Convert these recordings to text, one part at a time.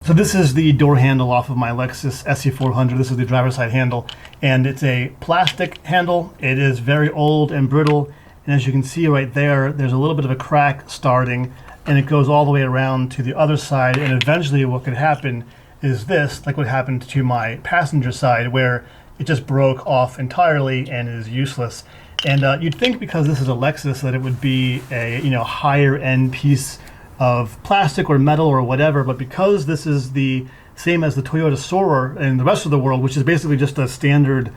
So this is the door handle off of my Lexus SC400. This is the driver's side handle, and it's a plastic handle. It is very old and brittle, and as you can see right there, there's a little bit of a crack starting, and it goes all the way around to the other side, and eventually what could happen is this, like what happened to my passenger side, where it just broke off entirely and is useless. And you'd think because this is a Lexus that it would be a higher end piece of plastic or metal or whatever, but because this is the same as the Toyota Soarer and the rest of the world, which is basically just a standard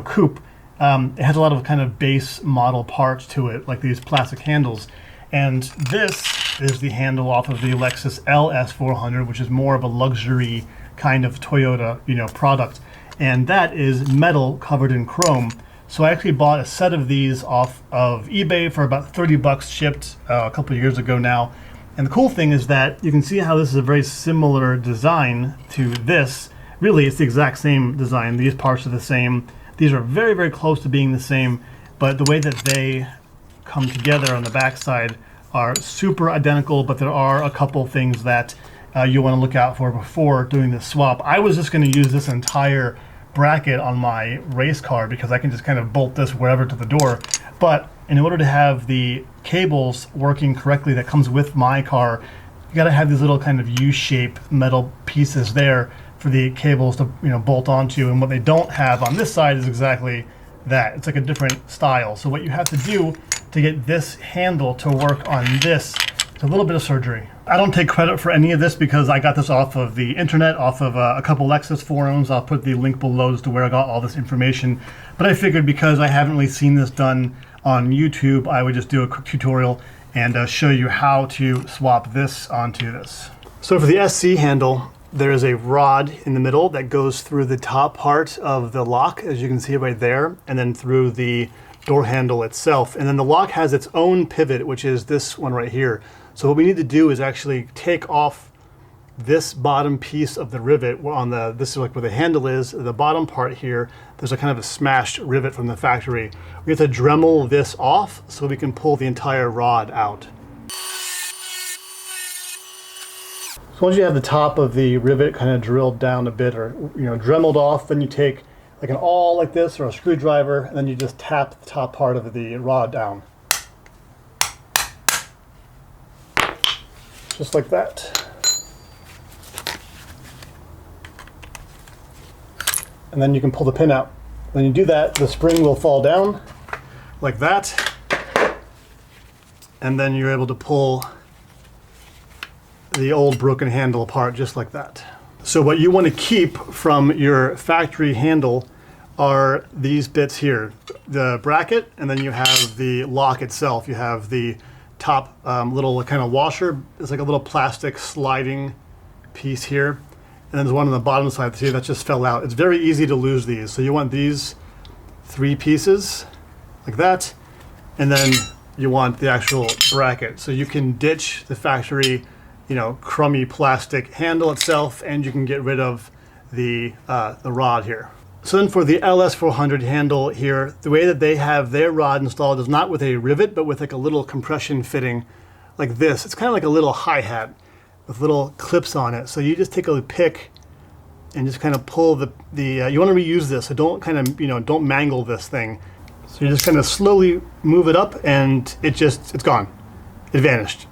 coupe, it has a lot of kind of base model parts to it, like these plastic handles. And this is the handle off of the Lexus LS400, which is more of a luxury kind of Toyota product, and that is metal covered in chrome. So I actually bought a set of these off of eBay for about 30 bucks shipped a couple of years ago now. And the cool thing is that you can see how this is a very similar design to this. Really, it's the exact same design. These parts are the same. These are very, very close to being the same, but the way that they come together on the backside are super identical, but there are a couple things that you want to look out for before doing this swap. I was just going to use this entire bracket on my race car because I can just kind of bolt this wherever to the door, but in order to have the cables working correctly that comes with my car, you got to have these little kind of U-shaped metal pieces there for the cables to bolt onto, and what they don't have on this side is exactly that. It's like a different style. So what you have to do to get this handle to work on this, it's a little bit of surgery. I don't take credit for any of this because I got this off of the internet, off of a couple Lexus forums. I'll put the link below as to where I got all this information. But I figured because I haven't really seen this done on YouTube, I would just do a quick tutorial and show you how to swap this onto this. So for the SC handle, there is a rod in the middle that goes through the top part of the lock, as you can see right there, and then through the door handle itself. And then the lock has its own pivot, which is this one right here. So what we need to do is actually take off this bottom piece of the rivet on this is like where the handle is, the bottom part here. There's a kind of a smashed rivet from the factory. We have to Dremel this off so we can pull the entire rod out. So once you have the top of the rivet kind of drilled down a bit, or dremeled off, then you take like an awl like this or a screwdriver, and then you just tap the top part of the rod down. Just like that. And then you can pull the pin out. When you do that, the spring will fall down like that, and then you're able to pull the old broken handle apart just like that. So what you want to keep from your factory handle are these bits here, the bracket, and then you have the lock itself. You have the top little kind of washer. It's like a little plastic sliding piece here. And then there's one on the bottom side, see, that just fell out. It's very easy to lose these. So you want these 3 pieces like that, and then you want the actual bracket. So you can ditch the factory, crummy plastic handle itself, and you can get rid of the rod here. So then for the LS400 handle here, the way that they have their rod installed is not with a rivet, but with like a little compression fitting like this. It's kind of like a little hi-hat with little clips on it. So you just take a pick and just kind of pull you want to reuse this, so don't kind of, don't mangle this thing. So you just kind of slowly move it up, and it's gone. It vanished.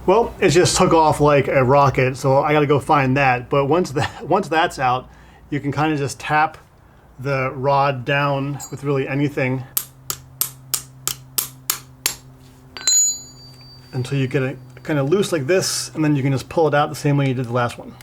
Well, it just took off like a rocket, so I got to go find that. But once that's out, you can kind of just tap the rod down with really anything until you get it kind of loose like this, and then you can just pull it out the same way you did the last one.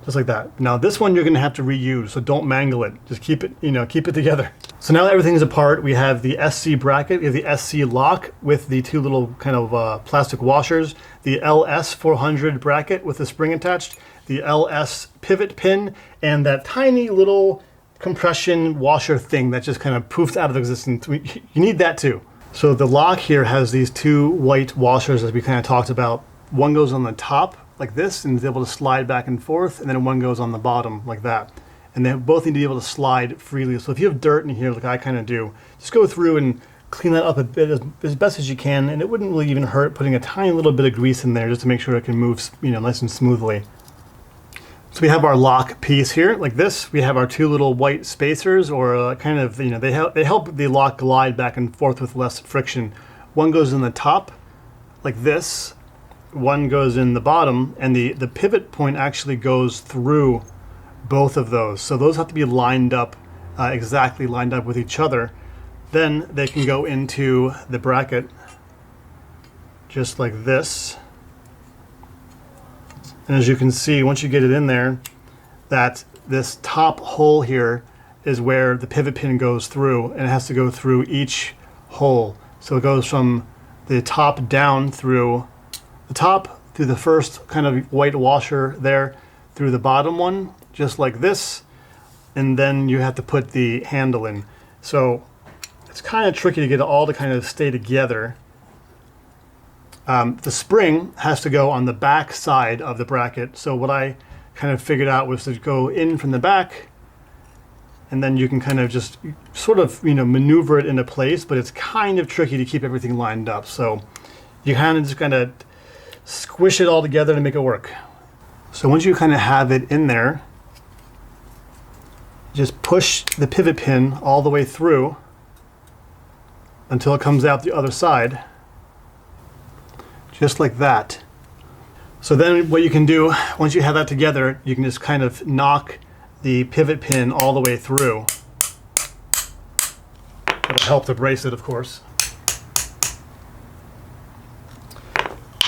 Just like that. Now this one you're going to have to reuse, so don't mangle it. Just keep it, keep it together. So now that everything is apart, we have the SC bracket, we have the SC lock with the 2 little kind of plastic washers, the LS400 bracket with the spring attached, the LS pivot pin, and that tiny little compression washer thing that just kind of poofs out of existence. You need that too. So the lock here has these 2 white washers, as we kind of talked about. One goes on the top like this and is able to slide back and forth, and then one goes on the bottom like that. And they both need to be able to slide freely. So if you have dirt in here, like I kind of do, just go through and clean that up a bit as best as you can, and it wouldn't really even hurt putting a tiny little bit of grease in there just to make sure it can move, nice and smoothly. So we have our lock piece here, like this. We have our two little white spacers, or kind of, they help the lock glide back and forth with less friction. One goes in the top, like this. One goes in the bottom, and the pivot point actually goes through both of those. So those have to be lined up, exactly lined up with each other. Then they can go into the bracket, just like this. And as you can see, once you get it in there, that this top hole here is where the pivot pin goes through, and it has to go through each hole. So it goes from the top down through the top, through the first kind of white washer there, through the bottom one, just like this, and then you have to put the handle in. So it's kind of tricky to get it all to kind of stay together. The spring has to go on the back side of the bracket. So what I kind of figured out was to go in from the back, and then you can kind of just sort of, maneuver it into place, but it's kind of tricky to keep everything lined up. So you kind of just kind of squish it all together to make it work. So once you kind of have it in there, just push the pivot pin all the way through until it comes out the other side. Just like that. So then what you can do, once you have that together, you can just kind of knock the pivot pin all the way through. It'll help to brace it, of course.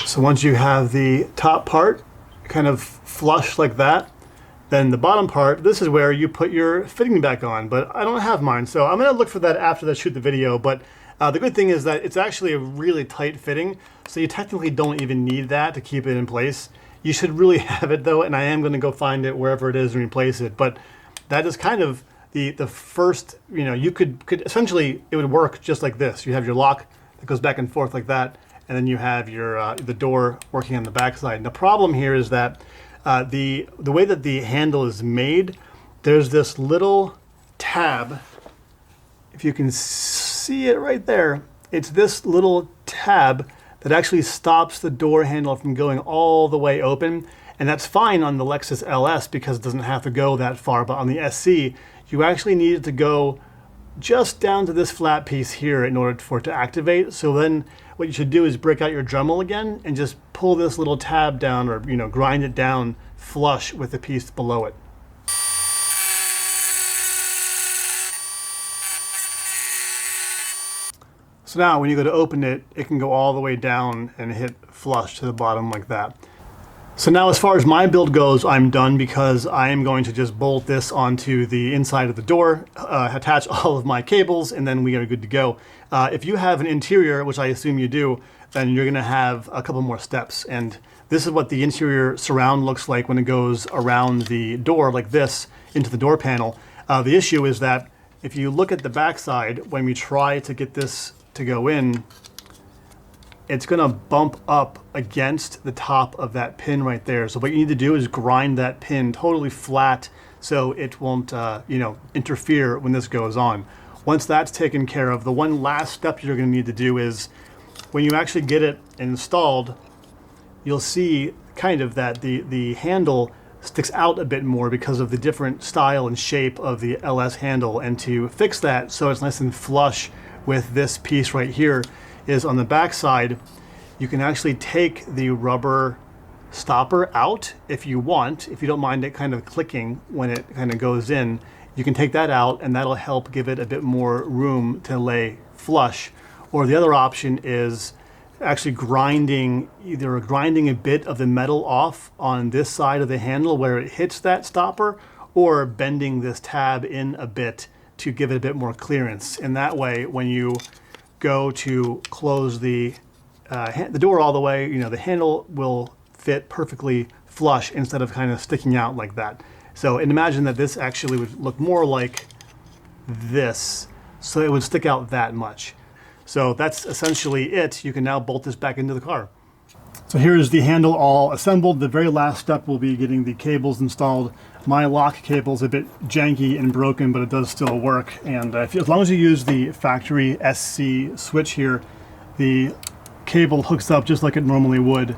So once you have the top part kind of flush like that, then the bottom part, this is where you put your fitting back on, but I don't have mine, so I'm gonna look for that after I shoot the video. But the good thing is that it's actually a really tight fitting, so you technically don't even need that to keep it in place. You should really have it though, and I am going to go find it wherever it is and replace it. But that is kind of the first, you could essentially, it would work just like this. You have your lock that goes back and forth like that, and then you have your the door working on the back side. And the problem here is that the way that the handle is made, there's this little tab. If you can see it right there, it's this little tab that actually stops the door handle from going all the way open. And that's fine on the Lexus LS because it doesn't have to go that far, but on the SC, you actually need it to go just down to this flat piece here in order for it to activate. So then what you should do is break out your Dremel again and just pull this little tab down, or grind it down flush with the piece below it. So now when you go to open it, it can go all the way down and hit flush to the bottom like that. So now as far as my build goes, I'm done because I am going to just bolt this onto the inside of the door, attach all of my cables, and then we are good to go. If you have an interior, which I assume you do, then you're gonna have a couple more steps. And this is what the interior surround looks like when it goes around the door like this into the door panel. The issue is that if you look at the backside, when we try to get this to go in, it's gonna bump up against the top of that pin right there. So what you need to do is grind that pin totally flat so it won't interfere when this goes on. Once that's taken care of, the one last step you're gonna need to do is when you actually get it installed, you'll see kind of that the handle sticks out a bit more because of the different style and shape of the LS handle. And to fix that so it's nice and flush with this piece right here is on the back side, you can actually take the rubber stopper out if you want. If you don't mind it kind of clicking when it kind of goes in, you can take that out and that'll help give it a bit more room to lay flush. Or the other option is actually grinding a bit of the metal off on this side of the handle where it hits that stopper, or bending this tab in a bit to give it a bit more clearance. And that way, when you go to close the door all the way, the handle will fit perfectly flush instead of kind of sticking out like that. So, and imagine that this actually would look more like this, so it would stick out that much. So that's essentially it. You can now bolt this back into the car. So here is the handle all assembled. The very last step will be getting the cables installed. My lock cable is a bit janky and broken, but it does still work. And as long as you use the factory SC switch here, the cable hooks up just like it normally would.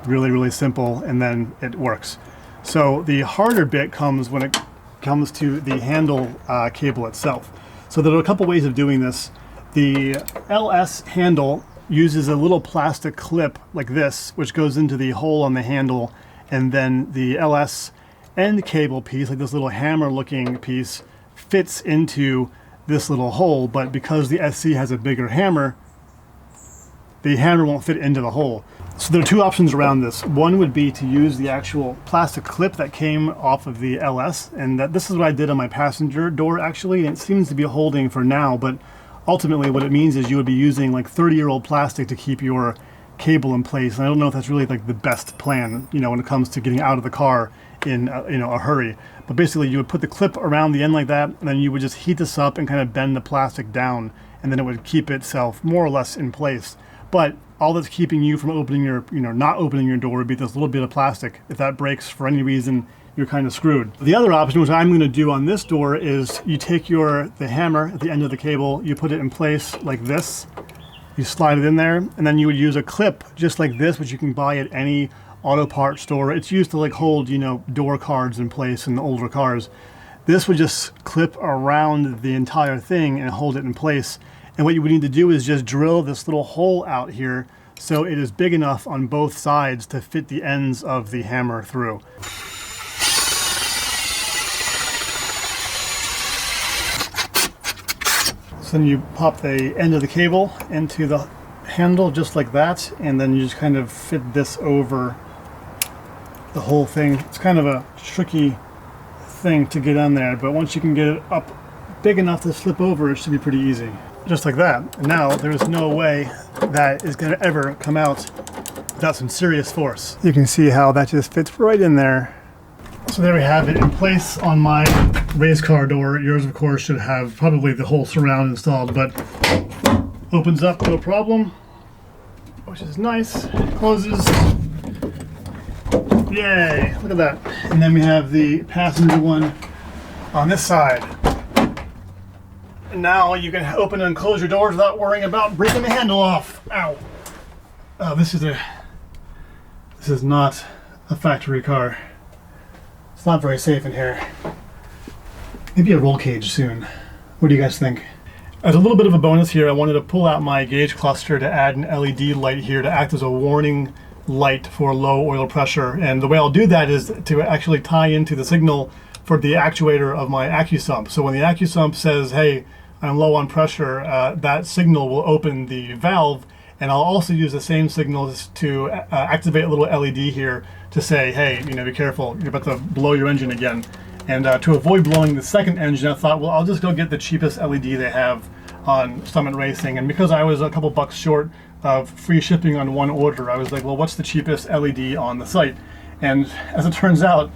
Really, really simple, and then it works. So the harder bit comes when it comes to the handle cable itself. So there are a couple ways of doing this. The LS handle uses a little plastic clip like this, which goes into the hole on the handle, and then the LS end cable piece, like this little hammer looking piece, fits into this little hole, but because the SC has a bigger hammer, the hammer won't fit into the hole. So there are two options around this. One would be to use the actual plastic clip that came off of the LS, and this is what I did on my passenger door actually, and it seems to be holding for now, but ultimately what it means is you would be using like 30-year-old plastic to keep your cable in place. And I don't know if that's really like the best plan, you know, when it comes to getting out of the car in a hurry. But basically you would put the clip around the end like that, and then you would just heat this up and kind of bend the plastic down, and then it would keep itself more or less in place. But all that's keeping you from opening your, not opening your door would be this little bit of plastic. If that breaks for any reason, you're kind of screwed. The other option, which I'm going to do on this door, is you take the hammer at the end of the cable, you put it in place like this, you slide it in there, and then you would use a clip just like this, which you can buy at any auto parts store. It's used to like hold, door cards in place in the older cars. This would just clip around the entire thing and hold it in place. And what you would need to do is just drill this little hole out here so it is big enough on both sides to fit the ends of the hammer through. So then you pop the end of the cable into the handle just like that, and then you just kind of fit this over the whole thing. It's kind of a tricky thing to get on there, but once you can get it up big enough to slip over, it should be pretty easy. Just like that. And now there's no way that is going to ever come out without some serious force. You can see how that just fits right in there. So there we have it in place on my race car door. Yours, of course, should have probably the whole surround installed, but opens up no problem, which is nice. Closes. Yay, look at that. And then we have the passenger one on this side. And now you can open and close your doors without worrying about breaking the handle off. Ow. Oh, this is not a factory car. It's not very safe in here. Maybe a roll cage soon. What do you guys think? As a little bit of a bonus here, I wanted to pull out my gauge cluster to add an LED light here to act as a warning light for low oil pressure. And the way I'll do that is to actually tie into the signal for the actuator of my AccuSump. So when the AccuSump says, hey, I'm low on pressure, that signal will open the valve, and I'll also use the same signals to activate a little LED here to say, hey, be careful, you're about to blow your engine again. And to avoid blowing the second engine, I thought, well, I'll just go get the cheapest LED they have on Summit Racing. And because I was a couple bucks short of free shipping on one order, I was like, well, what's the cheapest LED on the site? And as it turns out,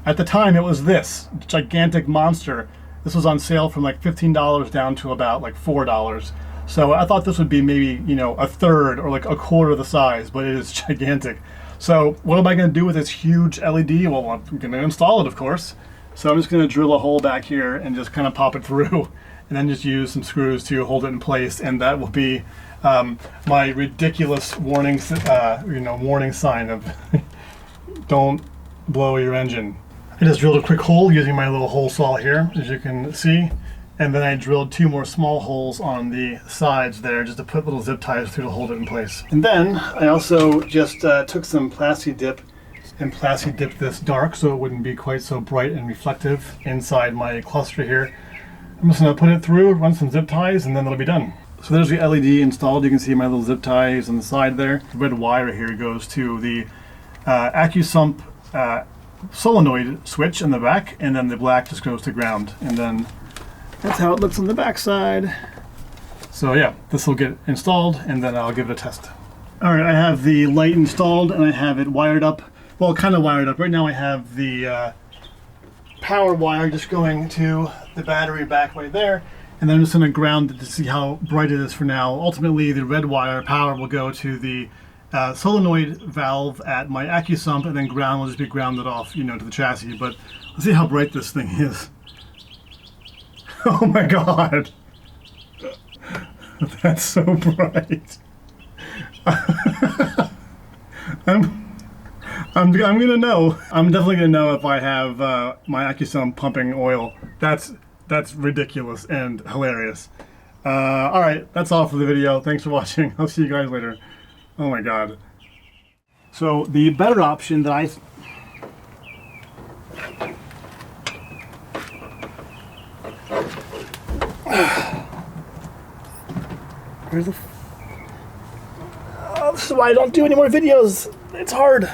at the time it was this gigantic monster. This was on sale from like $15 down to about like $4. So I thought this would be maybe, a third or like a quarter of the size, but it is gigantic. So what am I going to do with this huge LED? Well, I'm going to install it, of course. So I'm just going to drill a hole back here and just kind of pop it through, and then just use some screws to hold it in place, and that will be my ridiculous warning, warning sign of don't blow your engine. I just drilled a quick hole using my little hole saw here, as you can see, and then I drilled 2 more small holes on the sides there just to put little zip ties through to hold it in place. And then I also just took some Plasti Dip and Plasti Dipped this dark so it wouldn't be quite so bright and reflective inside my cluster here. I'm just going to put it through, run some zip ties, and then it'll be done. So there's the LED installed. You can see my little zip ties on the side there. The red wire here goes to the AccuSump solenoid switch in the back, and then the black just goes to ground, and then that's how it looks on the back side. So yeah, this will get installed, and then I'll give it a test. All right, I have the light installed and I have it wired up. Well, kind of wired up. Right now I have the power wire just going to the battery back right there, and then I'm just going to ground it to see how bright it is for now. Ultimately, the red wire power will go to the solenoid valve at my AccuSump, and then ground will just be grounded off, you know, to the chassis. But let's see how bright this thing is. Oh my God. That's so bright. I'm gonna know. I'm definitely gonna know if I have my AccuSump pumping oil. That's ridiculous and hilarious. All right, that's all for the video. Thanks for watching. I'll see you guys later. Oh my God. So the better option that I... Where's the... Oh, this is why I don't do any more videos. It's hard.